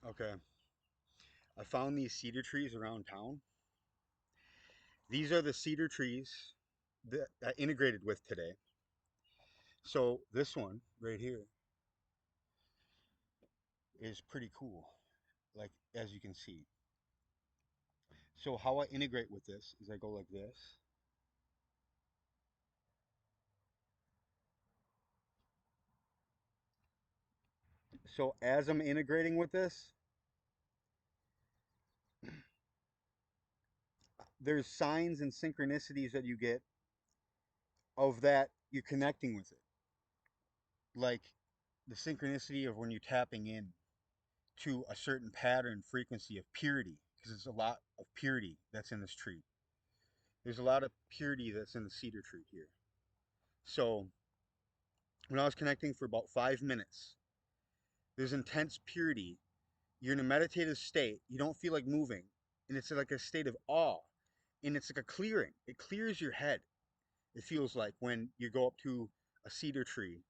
Okay. I found these cedar trees around town. These are the cedar trees that I integrated with today. So this one right here is pretty cool, like as you can see. So how I integrate with this is I go like this. So as I'm integrating with this, there's signs and synchronicities that you get of that you're connecting with it. Like the synchronicity of when you're tapping in to a certain pattern frequency of purity, because there's a lot of purity that's in this tree. There's a lot of purity that's in the cedar tree here. So when I was connecting for about 5 minutes, there's intense purity. You're in a meditative state. You don't feel like moving. And it's like a state of awe. And it's like a clearing. It clears your head. It feels like when you go up to a cedar tree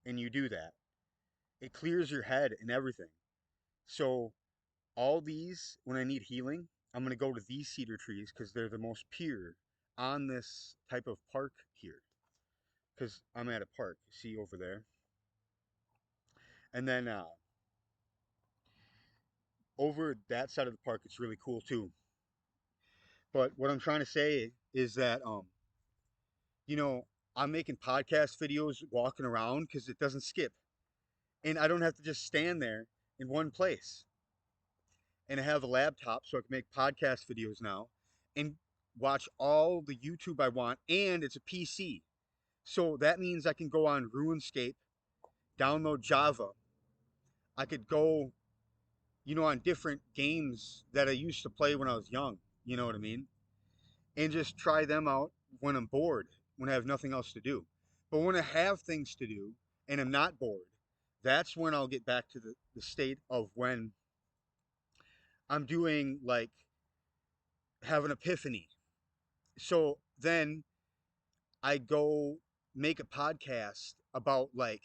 and you do that. It clears your head and everything. So all these, when I need healing, I'm going to go to these cedar trees because they're the most pure on this type of park here. Because I'm at a park, see over there. And then over that side of the park, it's really cool too. But what I'm trying to say is that, you know, I'm making podcast videos walking around because it doesn't skip. And I don't have to just stand there in one place. And I have a laptop so I can make podcast videos now and watch all the YouTube I want. And it's a PC. So that means I can go on RuneScape, download Java. I could go, on different games that I used to play when I was young. You know what I mean? And just try them out when I'm bored, when I have nothing else to do. But when I have things to do and I'm not bored, that's when I'll get back to the state of when I'm doing like have an epiphany. So then I go make a podcast about like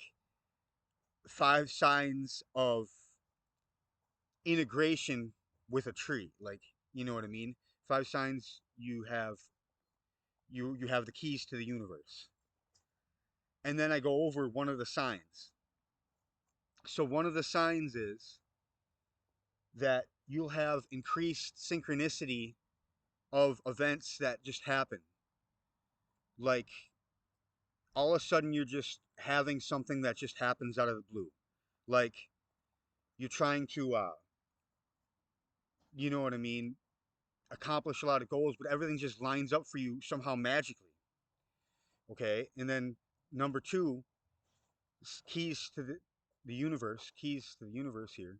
5 signs of integration with a tree. Like, you know what I mean? 5 signs you have the keys to the universe. And then I go over one of the signs. So one of the signs is that you'll have increased synchronicity of events that just happen. Like all of a sudden you're just having something that just happens out of the blue. Like you're trying to you know what I mean, accomplish a lot of goals, but everything just lines up for you somehow magically. Okay? And then number 2, keys to the universe, keys to the universe here.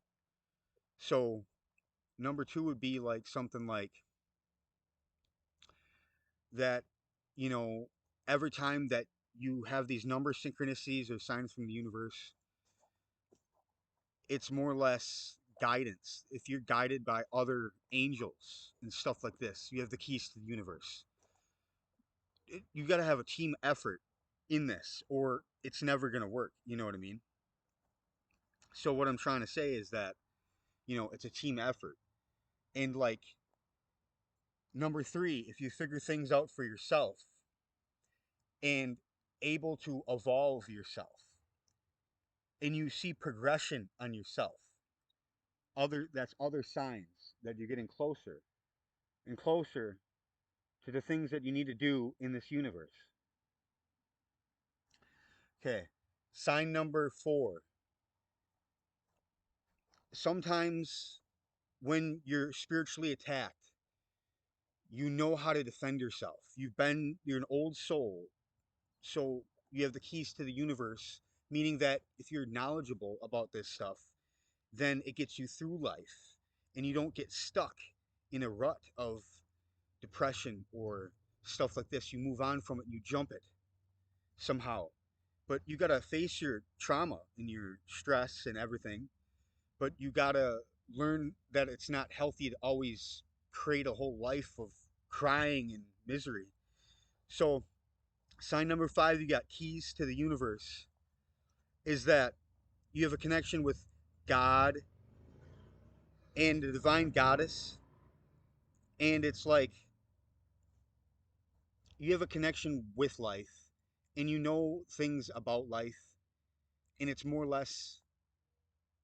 So number 2 would be like something like that, you know, every time that you have these number synchronicities or signs from the universe, it's more or less guidance. If you're guided by other angels and stuff like this, you have the keys to the universe. You got to have a team effort in this, or it's never going to work. You know what I mean? So, what I'm trying to say is that, it's a team effort. And like number 3, if you figure things out for yourself and able to evolve yourself, and you see progression on yourself, that's other signs that you're getting closer and closer to the things that you need to do in this universe. Okay, sign number 4. Sometimes when you're spiritually attacked, you know how to defend yourself. You're an old soul, so you have the keys to the universe, meaning that if you're knowledgeable about this stuff, then it gets you through life and you don't get stuck in a rut of depression or stuff like this. You move on from it and you jump it somehow. But you got to face your trauma and your stress and everything. But you got to learn that it's not healthy to always create a whole life of crying and misery. So, sign number 5, you got keys to the universe, is that you have a connection with God, and the divine goddess, and it's like you have a connection with life, and you know things about life, and it's more or less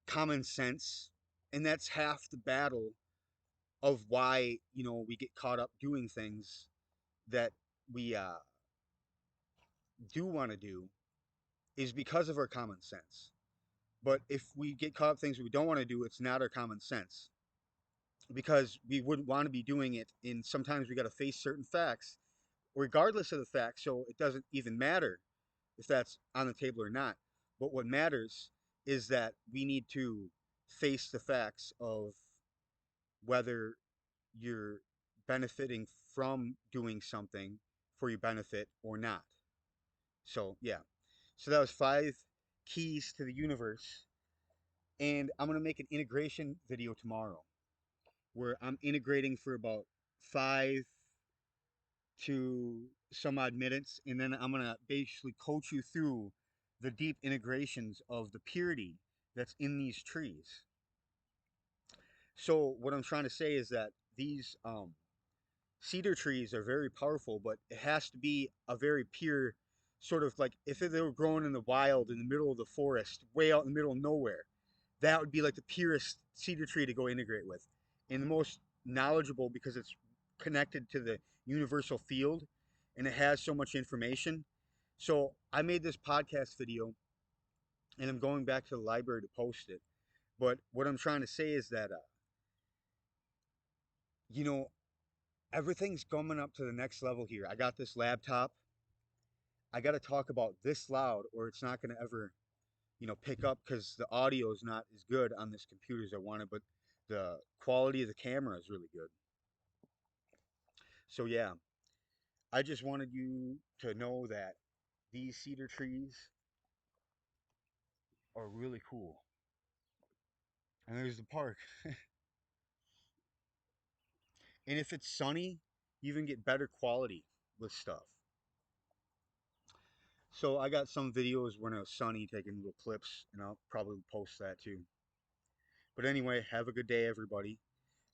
common sense, and that's half the battle of why we get caught up doing things that we do want to do is because of our common sense. But if we get caught up things we don't want to do, it's not our common sense because we wouldn't want to be doing it. And sometimes we got to face certain facts, regardless of the facts. So it doesn't even matter if that's on the table or not. But what matters is that we need to face the facts of whether you're benefiting from doing something for your benefit or not. So, yeah. So that was 5 keys to the universe. And I'm going to make an integration video tomorrow where I'm integrating for about 5 to some odd minutes. And then I'm going to basically coach you through the deep integrations of the purity that's in these trees. So, what I'm trying to say is that these cedar trees are very powerful, but it has to be a very pure sort of like if they were growing in the wild in the middle of the forest, way out in the middle of nowhere, that would be like the purest cedar tree to go integrate with. And the most knowledgeable because it's connected to the universal field and it has so much information. So I made this podcast video and I'm going back to the library to post it. But what I'm trying to say is that, you know, everything's coming up to the next level here. I got this laptop. I got to talk about this loud or it's not going to ever, pick up because the audio is not as good on this computer as I wanted, but the quality of the camera is really good. So, yeah, I just wanted you to know that these cedar trees are really cool. And there's the park. And if it's sunny, you even get better quality with stuff. So I got some videos when it was sunny taking little clips, and I'll probably post that too. But anyway, have a good day, everybody.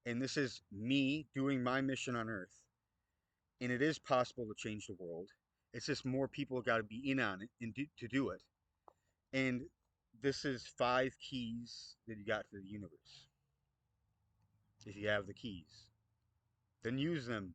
And this is me doing my mission on Earth. And it is possible to change the world. It's just more people got to be in on it and to do it. And this is 5 keys that you got to the universe. If you have the keys, then use them